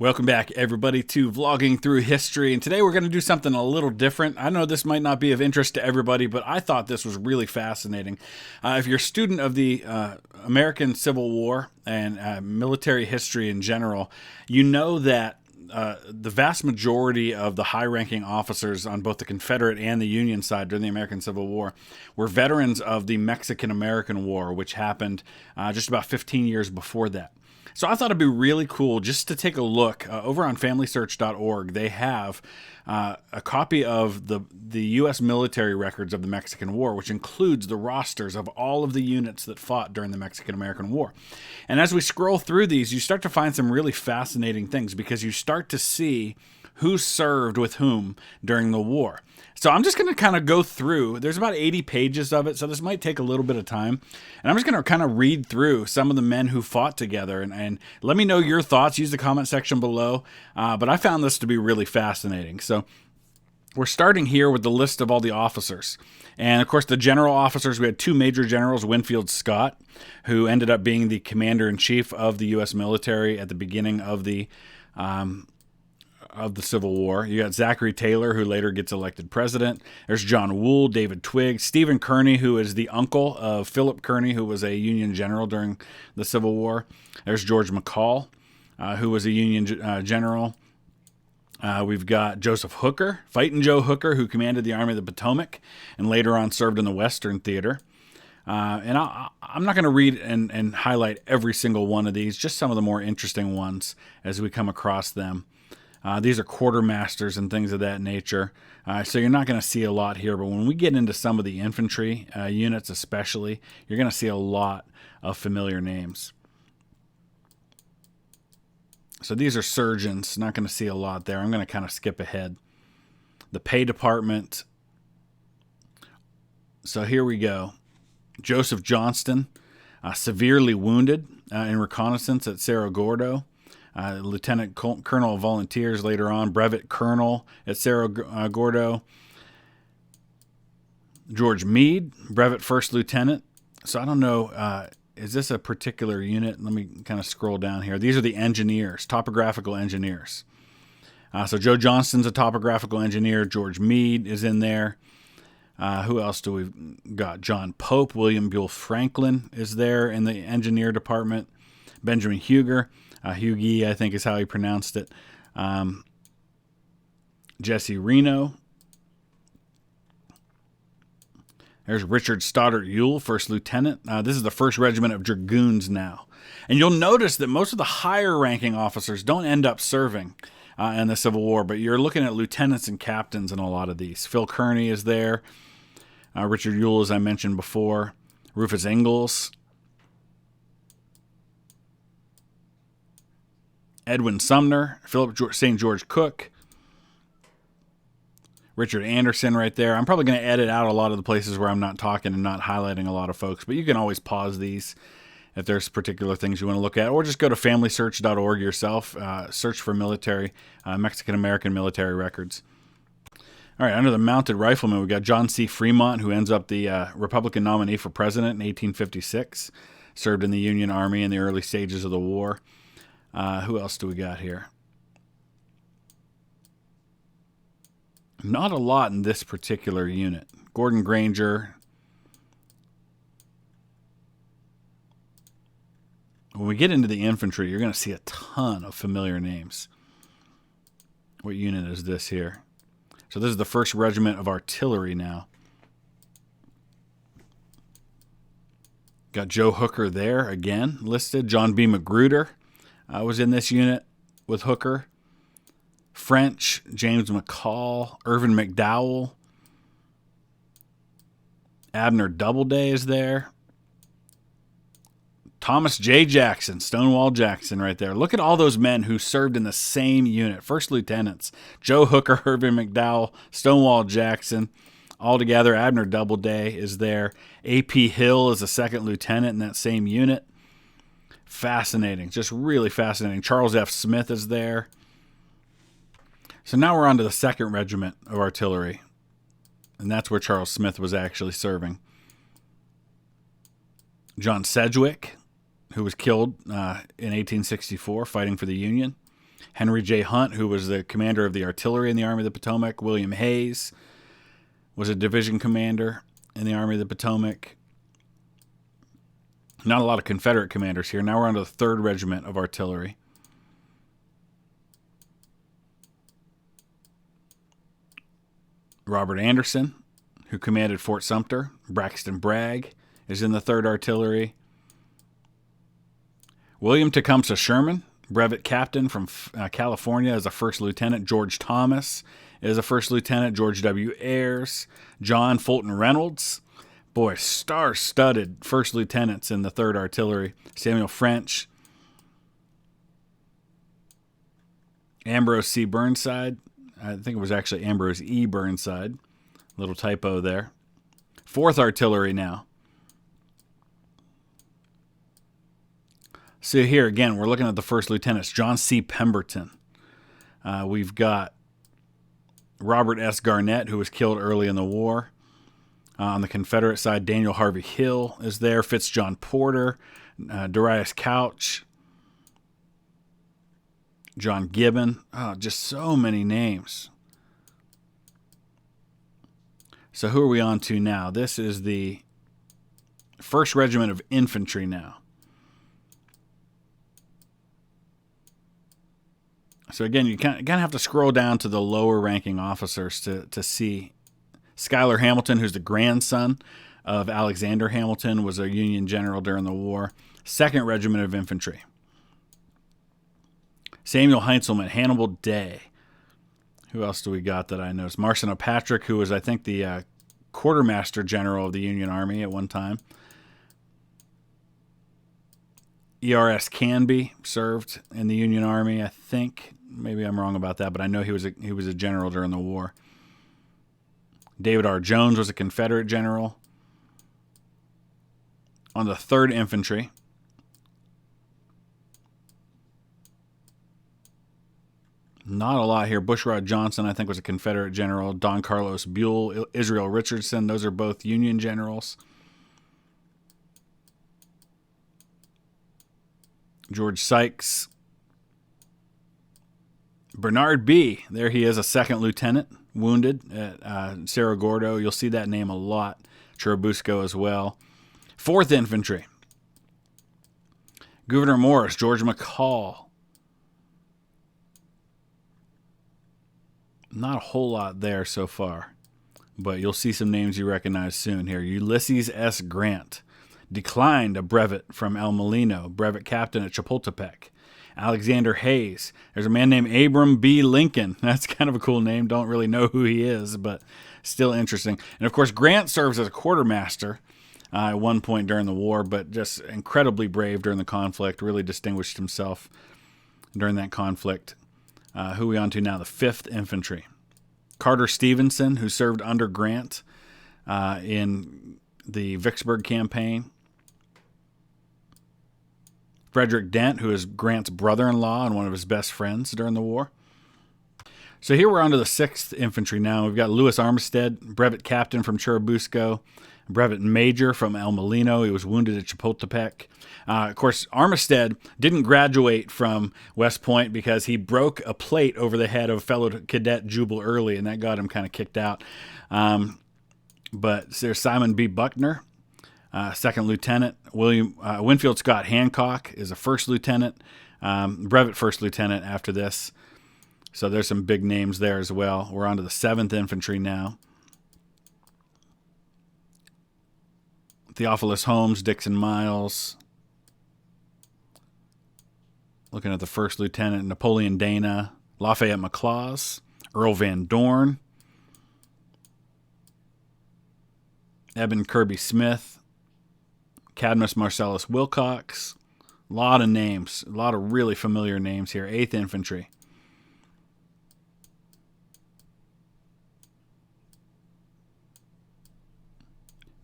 Welcome back, everybody, to Vlogging Through History. And today we're going to do something a little different. I know this might not be of interest to everybody, but I thought this was really fascinating. If you're a student of the American Civil War and military history in general, you know that the vast majority of the high-ranking officers on both the Confederate and the Union side during the American Civil War were veterans of the Mexican-American War, which happened just about 15 years before that. So I thought it'd be really cool just to take a look. Over on FamilySearch.org, they have a copy of the U.S. military records of the Mexican War, which includes the rosters of all of the units that fought during the Mexican-American War. And as we scroll through these, you start to find some really fascinating things because you start to see who served with whom during the war. So I'm just going to kind of go through. There's about 80 pages of it, so this might take a little bit of time. And I'm just going to kind of read through some of the men who fought together and let me know your thoughts. Use the comment section below. But I found this to be really fascinating. So we're starting here with the list of all the officers. And, of course, the general officers, we had two major generals, Winfield Scott, who ended up being the commander-in-chief of the U.S. military at the beginning of the Civil War. You got Zachary Taylor, who later gets elected president. There's John Wool, David Twigg, Stephen Kearny, who is the uncle of Philip Kearny, who was a Union general during the Civil War. There's George McCall, who was a Union general. We've got Joseph Hooker, Fightin' Joe Hooker, who commanded the Army of the Potomac and later on served in the Western Theater. And I'm not going to read and highlight every single one of these, just some of the more interesting ones as we come across them. These are quartermasters and things of that nature. So you're not going to see a lot here, but when we get into some of the infantry units especially, you're going to see a lot of familiar names. So these are surgeons. Not going to see a lot there. I'm going to kind of skip ahead. The pay department. So here we go. Joseph Johnston, severely wounded in reconnaissance at Cerro Gordo. Lieutenant Colonel of Volunteers later on, Brevet Colonel at Cerro Gordo. George Meade, Brevet First Lieutenant. So I don't know, is this a particular unit? Let me kind of scroll down here. These are the engineers, topographical engineers. So Joe Johnston's a topographical engineer. George Meade is in there. Who else do we got? John Pope, William Buell Franklin is there in the engineer department. Benjamin Huger. Hughie, I think is how he pronounced it. Jesse Reno. There's Richard Stoddard Ewell, First Lieutenant. This is the 1st Regiment of Dragoons now. And you'll notice that most of the higher-ranking officers don't end up serving in the Civil War, but you're looking at lieutenants and captains in a lot of these. Phil Kearny is there. Richard Ewell, as I mentioned before. Rufus Ingalls. Edwin Sumner, Philip St. George Cook, Richard Anderson right there. I'm probably going to edit out a lot of the places where I'm not talking and not highlighting a lot of folks, but you can always pause these if there's particular things you want to look at, or just go to FamilySearch.org yourself, search for military, Mexican-American military records. All right, under the mounted riflemen, we've got John C. Fremont, who ends up the Republican nominee for president in 1856, served in the Union Army in the early stages of the war. Who else do we got here? Not a lot in this particular unit. Gordon Granger. When we get into the infantry, you're going to see a ton of familiar names. What unit is this here? So this is the 1st Regiment of Artillery now. Got Joe Hooker there again listed. John B. Magruder was in this unit with Hooker. French, James McCall, Irvin McDowell. Abner Doubleday is there. Thomas J. Jackson, Stonewall Jackson right there. Look at all those men who served in the same unit. 1st Lieutenants, Joe Hooker, Irvin McDowell, Stonewall Jackson. All together, Abner Doubleday is there. A.P. Hill is a 2nd Lieutenant in that same unit. Fascinating, just really fascinating. Charles F. Smith is there. So now we're on to the 2nd Regiment of Artillery. And that's where Charles Smith was actually serving. John Sedgwick, who was killed in 1864 fighting for the Union. Henry J. Hunt, who was the commander of the artillery in the Army of the Potomac. William Hayes was a division commander in the Army of the Potomac. Not a lot of Confederate commanders here. Now we're on to the 3rd Regiment of Artillery. Robert Anderson, who commanded Fort Sumter. Braxton Bragg is in the 3rd Artillery. William Tecumseh Sherman, brevet captain from California, as a 1st lieutenant. George Thomas is a 1st lieutenant. George W. Ayres. John Fulton Reynolds. Boy, star-studded 1st lieutenants in the 3rd Artillery. Samuel French. Ambrose C. Burnside. I think it was actually Ambrose E. Burnside. Little typo there. 4th Artillery now. So here again, we're looking at the 1st lieutenants. John C. Pemberton. We've got Robert S. Garnett, who was killed early in the war. On the Confederate side, Daniel Harvey Hill is there. Fitzjohn Porter. Darius Couch. John Gibbon. Oh, just so many names. So who are we on to now? This is the 1st Regiment of Infantry now. So again, you kind of have to scroll down to the lower ranking officers to see. Schuyler Hamilton, who's the grandson of Alexander Hamilton, was a Union general during the war. 2nd Regiment of Infantry. Samuel Heintzelman, Hannibal Day. Who else do we got that I know? It's Marcin O'Patrick, who was, I think, the quartermaster general of the Union Army at one time. E.R.S. Canby served in the Union Army, I think. Maybe I'm wrong about that, but I know he was a general during the war. David R. Jones was a Confederate general. On the 3rd Infantry, not a lot here. Bushrod Johnson, I think, was a Confederate general. Don Carlos Buell, Israel Richardson, those are both Union generals. George Sykes. Bernard B., there he is, a 2nd lieutenant, wounded at Cerro Gordo. You'll see that name a lot. Churubusco as well. 4th Infantry. Gouverneur Morris, George McCall. Not a whole lot there so far, but you'll see some names you recognize soon here. Ulysses S. Grant. Declined a brevet from El Molino, brevet captain at Chapultepec. Alexander Hayes. There's a man named Abram B. Lincoln. That's kind of a cool name. Don't really know who he is, but still interesting. And of course, Grant serves as a quartermaster at one point during the war, but just incredibly brave during the conflict. Really distinguished himself during that conflict. Who are we on to now? The 5th Infantry. Carter Stevenson, who served under Grant in the Vicksburg campaign. Frederick Dent, who is Grant's brother-in-law and one of his best friends during the war. So here we're on to the 6th Infantry now. We've got Louis Armistead, brevet captain from Churubusco, brevet major from El Molino. He was wounded at Chapultepec. Of course, Armistead didn't graduate from West Point because he broke a plate over the head of fellow cadet Jubal Early, and that got him kind of kicked out. But there's Simon B. Buckner, 2nd lieutenant. Winfield Scott Hancock is a 1st lieutenant, brevet 1st lieutenant after this. So there's some big names there as well. We're on to the 7th Infantry now. Theophilus Holmes, Dixon Miles. Looking at the 1st lieutenant, Napoleon Dana, Lafayette McLaws, Earl Van Dorn, Eben Kirby Smith, Cadmus Marcellus Wilcox. A lot of names, a lot of really familiar names here. 8th Infantry.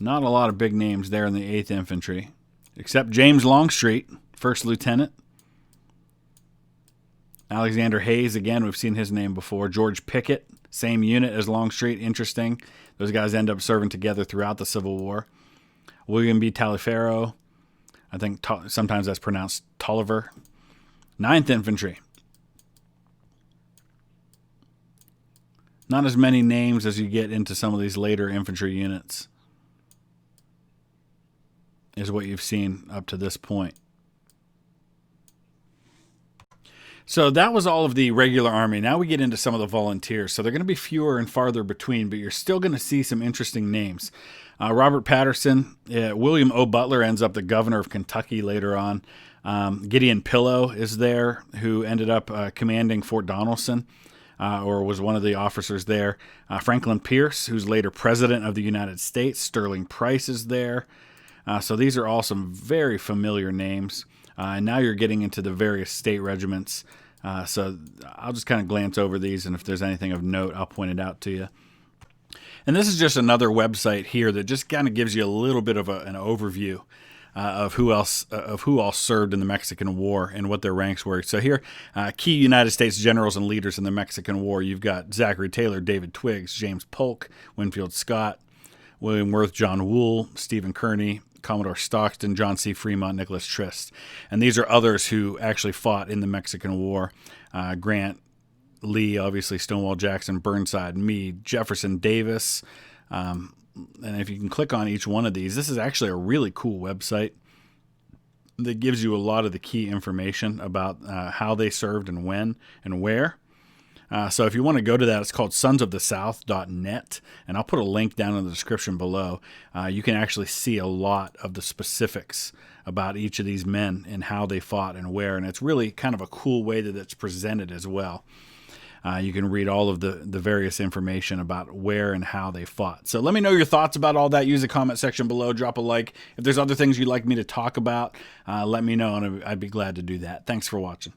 Not a lot of big names there in the 8th Infantry, except James Longstreet, 1st Lieutenant. Alexander Hayes, again, we've seen his name before. George Pickett, same unit as Longstreet. Interesting. Those guys end up serving together throughout the Civil War. William B. Taliaferro. I think sometimes that's pronounced Tolliver. 9th Infantry. Not as many names as you get into some of these later infantry units is what you've seen up to this point. So that was all of the regular army. Now we get into some of the volunteers. So they're going to be fewer and farther between, but you're still going to see some interesting names. Robert Patterson, William O. Butler ends up the governor of Kentucky later on. Gideon Pillow is there, who ended up commanding Fort Donelson, or was one of the officers there. Franklin Pierce, who's later president of the United States. Sterling Price is there. So these are all some very familiar names. And now you're getting into the various state regiments. So I'll just kind of glance over these, and if there's anything of note, I'll point it out to you. And this is just another website here that just kind of gives you a little bit of an overview of who all served in the Mexican War and what their ranks were. So here, key United States generals and leaders in the Mexican War. You've got Zachary Taylor, David Twiggs, James Polk, Winfield Scott, William Worth, John Wool, Stephen Kearny, Commodore Stockton, John C. Fremont, Nicholas Trist. And these are others who actually fought in the Mexican War. Grant, Lee, obviously, Stonewall Jackson, Burnside, Meade, Jefferson Davis. And if you can click on each one of these, this is actually a really cool website that gives you a lot of the key information about how they served and when and where. So if you want to go to that, it's called sonsofthesouth.net, and I'll put a link down in the description below. You can actually see a lot of the specifics about each of these men and how they fought and where, and it's really kind of a cool way that it's presented as well. You can read all of the various information about where and how they fought. So let me know your thoughts about all that. Use the comment section below. Drop a like. If there's other things you'd like me to talk about, let me know, and I'd be glad to do that. Thanks for watching.